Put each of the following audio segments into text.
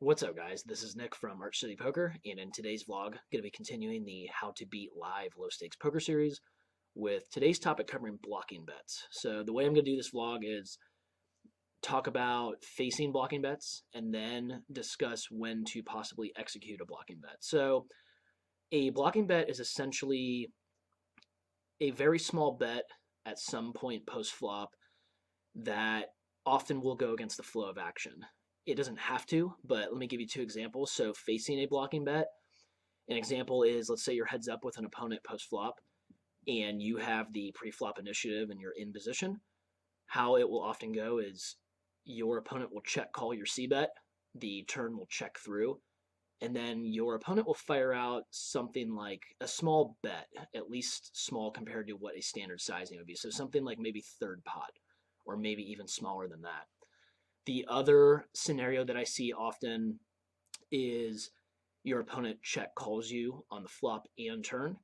What's up, guys? This is Nick from Arch City Poker, and in today's vlog, going to be continuing the How to Beat Live Low Stakes Poker series with today's topic covering blocking bets. So the way I'm going to do this vlog is talk about facing blocking bets and then discuss when to possibly execute a blocking bet. So a blocking bet is essentially a very small bet at some point post flop that often will go against the flow of action. It doesn't have to, but let me give you two examples. So facing a blocking bet, an example is, let's say you're heads up with an opponent post flop and you have the pre-flop initiative and you're in position. How it will often go is your opponent will check call your c-bet, the turn will check through, and then your opponent will fire out something like a small bet, at least small compared to what a standard sizing would be. So something like maybe third pot, or maybe even smaller than that. The other scenario that I see often is your opponent check calls you on the flop and turn,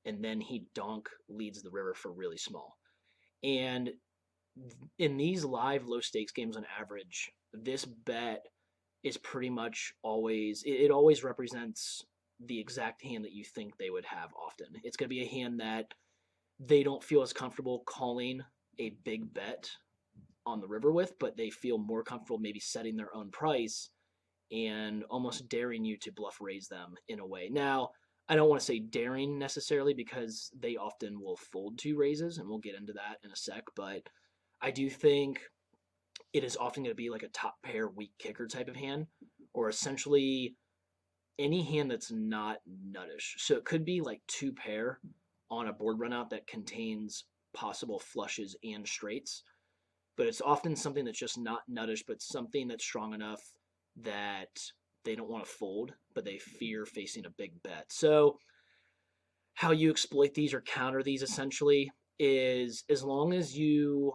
and then he donk leads the river for really small. And in these live low stakes games on average, this bet is pretty much always, it always represents the exact hand that you think they would have often. It's going to be a hand that they don't feel as comfortable calling a big bet on the river with, but they feel more comfortable maybe setting their own price and almost daring you to bluff raise them in a way. Now, I don't want to say daring necessarily because they often will fold two raises, and we'll get into that in a sec, but I do think it is often going to be like a top pair weak kicker type of hand, or essentially any hand that's not nuttish. So it could be like two pair on a board run out that contains possible flushes and straights, but it's often something that's just not nuttish, but something that's strong enough that they don't want to fold, but they fear facing a big bet. So how you exploit these or counter these essentially is, as long as you,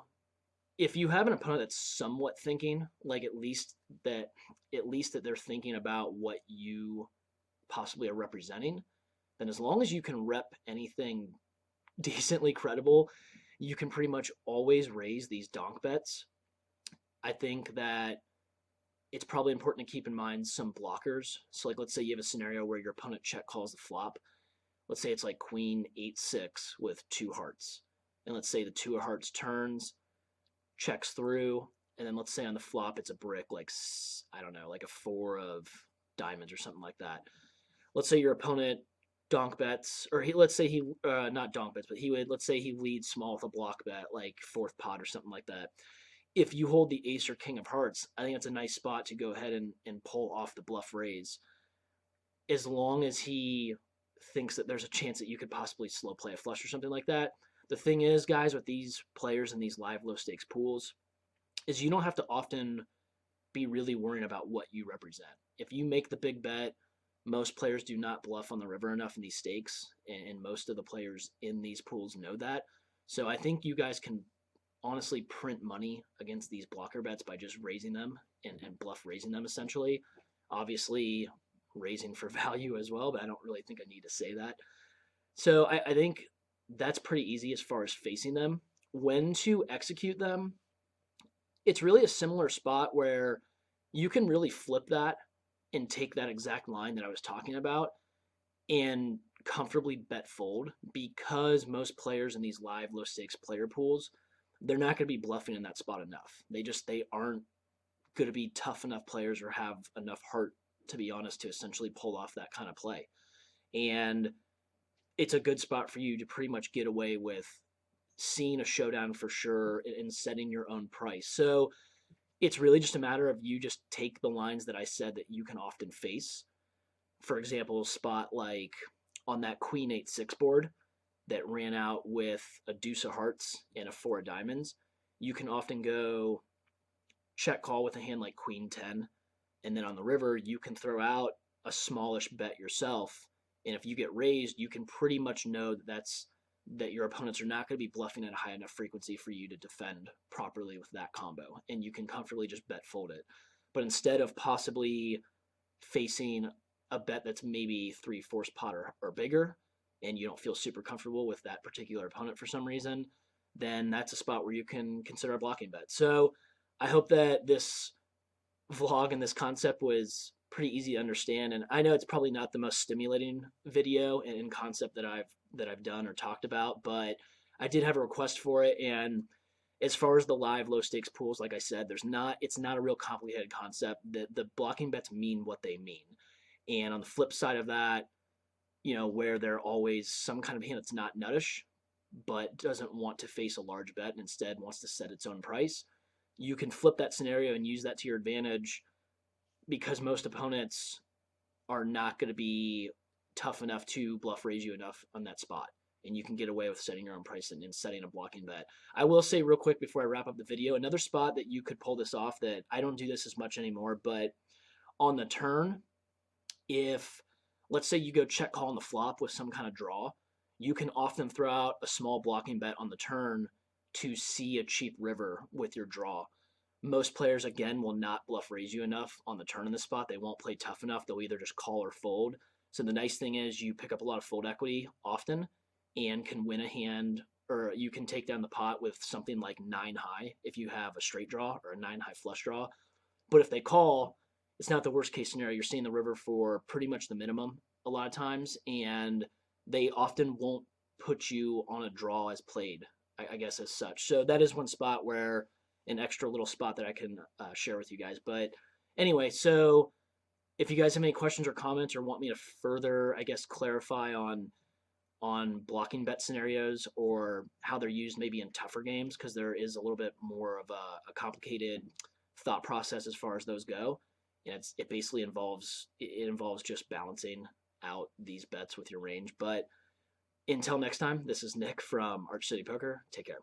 if you have an opponent that's somewhat thinking, like at least that they're thinking about what you possibly are representing, then as long as you can rep anything decently credible, you can pretty much always raise these donk bets. I think that it's probably important to keep in mind some blockers. So like, let's say you have a scenario where your opponent check calls the flop. Let's say it's like queen 8-6 with two hearts. And let's say the two of hearts turns, checks through, and then let's say on the flop it's a brick, like, I don't know, like a four of diamonds or something like that. Let's say your opponent donk bets, or let's say he not donk bets, but let's say he leads small with a block bet, like fourth pot or something like that. If you hold the ace or king of hearts, I think it's a nice spot to go ahead and pull off the bluff raise, as long as he thinks that there's a chance that you could possibly slow play a flush or something like that. The thing is, guys, with these players in these live low stakes pools, is you don't have to often be really worrying about what you represent. If you make the big bet, most players do not bluff on the river enough in these stakes, and most of the players in these pools know that. So I think you guys can honestly print money against these blocker bets by just raising them and bluff raising them essentially. Obviously, raising for value as well, but I don't really think I need to say that. So I think that's pretty easy as far as facing them. When to execute them, it's really a similar spot where you can really flip that and take that exact line that I was talking about and comfortably bet fold, because most players in these live low stakes player pools, they're not going to be bluffing in that spot enough. They aren't going to be tough enough players or have enough heart, to be honest, to essentially pull off that kind of play. And it's a good spot for you to pretty much get away with seeing a showdown for sure and setting your own price. So it's really just a matter of you just take the lines that I said that you can often face. For example, a spot like on that queen 8-6 board that ran out with a deuce of hearts and a four of diamonds, you can often go check call with a hand like queen 10, and then on the river you can throw out a smallish bet yourself, and if you get raised, you can pretty much know that your opponents are not going to be bluffing at a high enough frequency for you to defend properly with that combo, and you can comfortably just bet fold it. But instead of possibly facing a bet that's maybe 3/4 pot or bigger, and you don't feel super comfortable with that particular opponent for some reason, then that's a spot where you can consider a blocking bet. So I hope that this vlog and this concept was pretty easy to understand. And I know it's probably not the most stimulating video in concept that I've done or talked about, but I did have a request for it. And as far as the live low stakes pools, like I said, it's not a real complicated concept. The blocking bets mean what they mean. And on the flip side of that, where they're always some kind of hand that's not nuttish, but doesn't want to face a large bet and instead wants to set its own price, you can flip that scenario and use that to your advantage because most opponents are not going to be tough enough to bluff raise you enough on that spot. And you can get away with setting your own price and setting a blocking bet. I will say real quick before I wrap up the video, another spot that you could pull this off that I don't do this as much anymore, but on the turn, if let's say you go check call on the flop with some kind of draw, you can often throw out a small blocking bet on the turn to see a cheap river with your draw. Most players, again, will not bluff raise you enough on the turn in the spot. They won't play tough enough. They'll either just call or fold. So the nice thing is you pick up a lot of fold equity often and can win a hand, or you can take down the pot with something like 9 high if you have a straight draw or a 9 high flush draw. But if they call, it's not the worst case scenario. You're seeing the river for pretty much the minimum a lot of times, and they often won't put you on a draw as played, I guess, as such. So that is one spot where an extra little spot that I can share with you guys. But anyway, so if you guys have any questions or comments or want me to further, I guess, clarify on blocking bet scenarios or how they're used maybe in tougher games, because there is a little bit more of a complicated thought process as far as those go. And it basically involves just balancing out these bets with your range. But until next time, this is Nick from Arch City Poker. Take care.